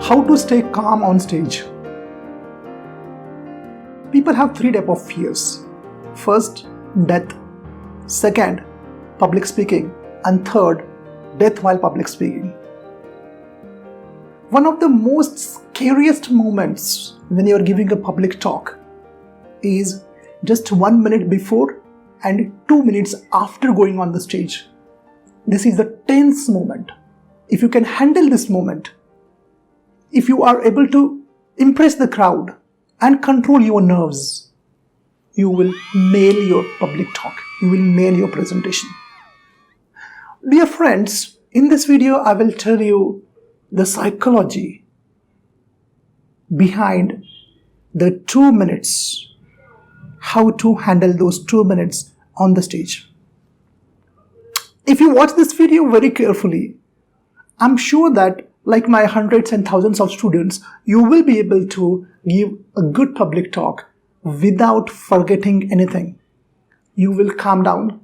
How to stay calm on stage. People have three types of fears. First, death. Second, public speaking. And third, death while public speaking. One of the most scariest moments when you are giving a public talk is just 1 minute before and 2 minutes after going on the stage. This is the tense moment. If you can handle this moment, if you are able to impress the crowd and control your nerves, you will nail your public talk. You will nail your presentation. Dear friends, in this video, I will tell you the psychology behind the 2 minutes, how to handle those 2 minutes on the stage. If you watch this video very carefully, I'm sure that like my hundreds and thousands of students, you will be able to give a good public talk without forgetting anything. You will calm down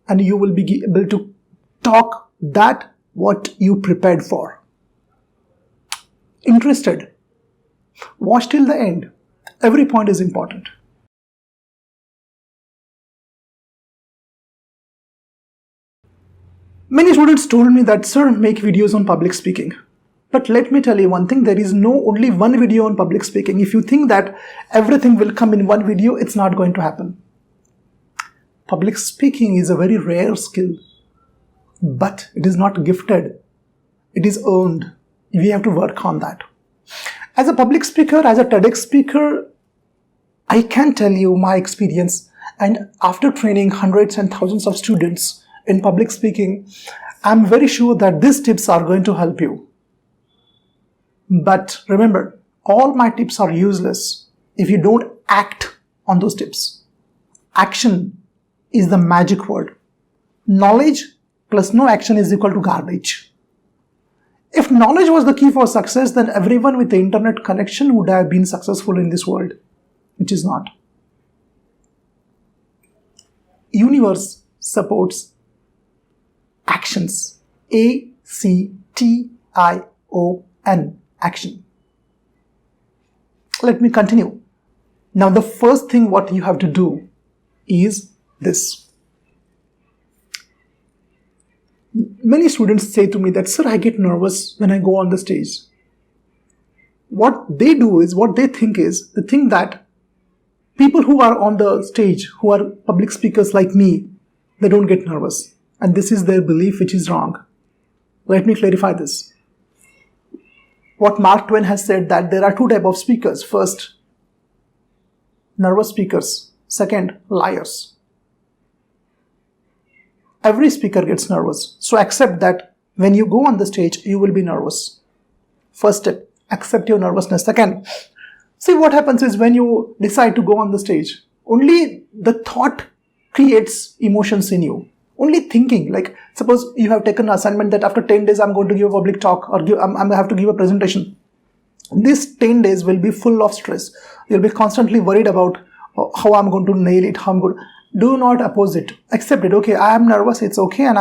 and you will be able to talk that what you prepared for. Interested? Watch till the end. Every point is important. Many students told me that, sir, make videos on public speaking. But let me tell you one thing, there is only one video on public speaking. If you think that everything will come in one video, it's not going to happen. Public speaking is a very rare skill, but it is not gifted. It is earned. We have to work on that. As a public speaker, as a TEDx speaker, I can tell you my experience, and after training hundreds and thousands of students in public speaking, I'm very sure that these tips are going to help you. But remember, all my tips are useless if you don't act on those tips. Action is the magic word. Knowledge plus no action is equal to garbage. If knowledge was the key for success, then everyone with the internet connection would have been successful in this world, which is not. Universe supports actions. A-C-T-I-O-N. Action. Let me continue. Now the first thing what you have to do is this. Many students say to me that, sir, I get nervous when I go on the stage. What they do is, what they think is, they think that people who are on the stage, who are public speakers like me, they don't get nervous. And this is their belief, which is wrong. Let me clarify this. What Mark Twain has said, that there are two types of speakers. First, nervous speakers. Second, liars. Every speaker gets nervous. So accept that when you go on the stage, you will be nervous. First step, accept your nervousness. Second, see what happens is when you decide to go on the stage, only the thought creates emotions in you. Only thinking, like suppose you have taken an assignment that after 10 days I'm going to give a public talk or I'm going to have to give a presentation. These 10 days will be full of stress. You'll be constantly worried about how I'm going to nail it, how I'm going to... Do not oppose it. Accept it. Okay, I am nervous. It's okay. And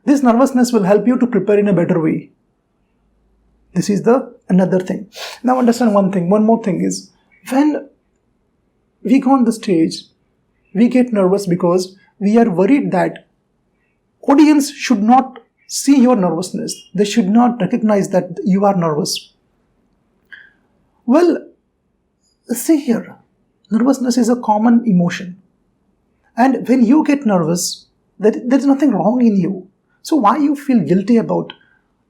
this nervousness will help you to prepare in a better way. This is another thing. Now understand one thing. One more thing is when we go on the stage, we get nervous because we are worried that audience should not see your nervousness. They should not recognize that you are nervous. Well, see here, nervousness is a common emotion. And when you get nervous, there is nothing wrong in you. So why you feel guilty about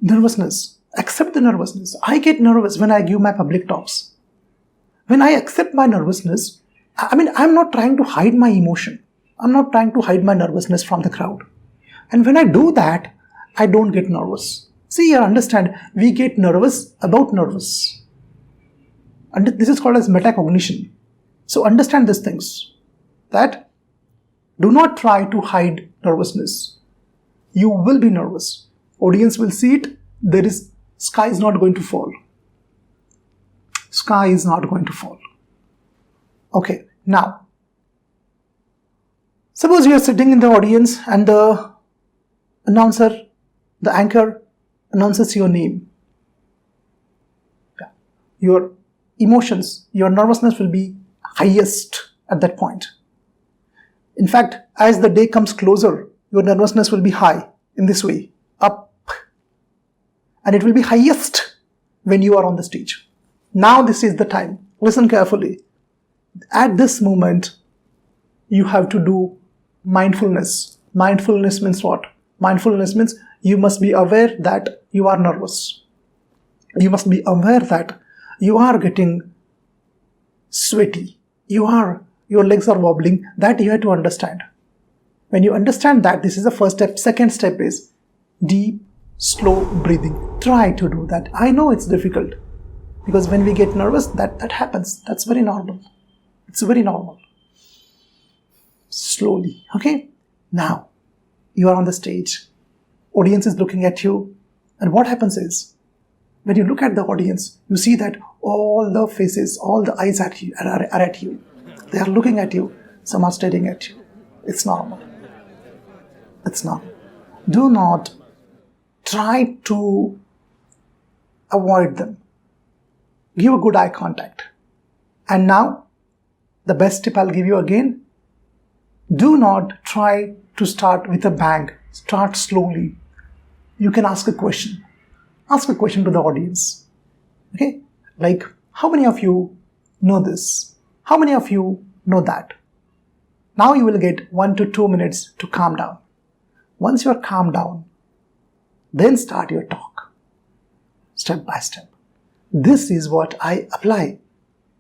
nervousness? Accept the nervousness. I get nervous when I give my public talks. When I accept my nervousness, I'm not trying to hide my emotion. I'm not trying to hide my nervousness from the crowd. And when I do that, I don't get nervous. See here, understand, we get nervous about nervous. And this is called as metacognition. So understand these things. That do not try to hide nervousness. You will be nervous. Audience will see it. Sky is not going to fall. Sky is not going to fall. Okay, now, suppose you are sitting in the audience and the announcer, the anchor announces your name. Yeah. your emotions, your nervousness will be highest at that point. In fact, as the day comes closer, your nervousness will be high in this way, up. And it will be highest when you are on the stage. Now this is the time. Listen carefully. At this moment, you have to do mindfulness. Mindfulness means what? Mindfulness means you must be aware that you are nervous. You must be aware that you are getting sweaty. Your legs are wobbling. That you have to understand. When you understand that, this is the first step. Second step is deep, slow breathing. Try to do that. I know it's difficult because when we get nervous, that happens. That's very normal. It's very normal. Slowly, okay? Now, you are on the stage. Audience is looking at you. And what happens is, when you look at the audience, you see that all the faces, all the eyes are at you. They are looking at you. Some are staring at you. It's normal. It's normal. Do not try to avoid them. Give a good eye contact. And now, the best tip I'll give you again, do not try to start with a bang. Start slowly. You can ask a question. Ask a question to the audience. Okay? Like, how many of you know this? How many of you know that? Now you will get 1 to 2 minutes to calm down. Once you are calmed down, then start your talk. Step by step. This is what I apply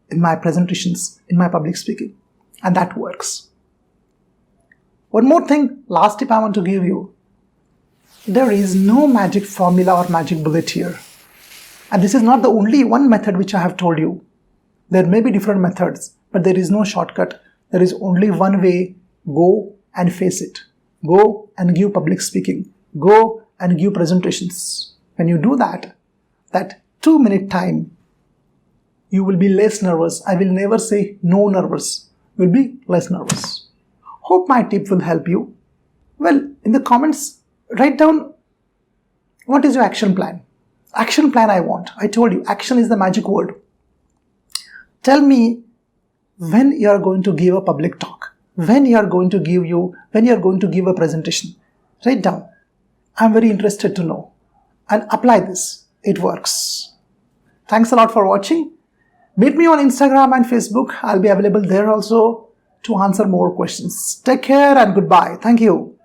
in my presentations, in my public speaking. And that works. One more thing, last tip I want to give you. There is no magic formula or magic bullet here. And this is not the only one method which I have told you. There may be different methods, but there is no shortcut. There is only one way. Go and face it. Go and give public speaking. Go and give presentations. When you do that 2-minute time, you will be less nervous. I will never say no nervous. You will be less nervous. Hope my tip will help you. Well, in the comments, write down what is your action plan. Action plan I want. I told you, action is the magic word. Tell me when you are going to give a public talk, when you are going to give a presentation. Write down. I'm very interested to know. And apply this. It works. Thanks a lot for watching. Meet me on Instagram and Facebook. I'll be available there also to answer more questions. Take care and goodbye. Thank you.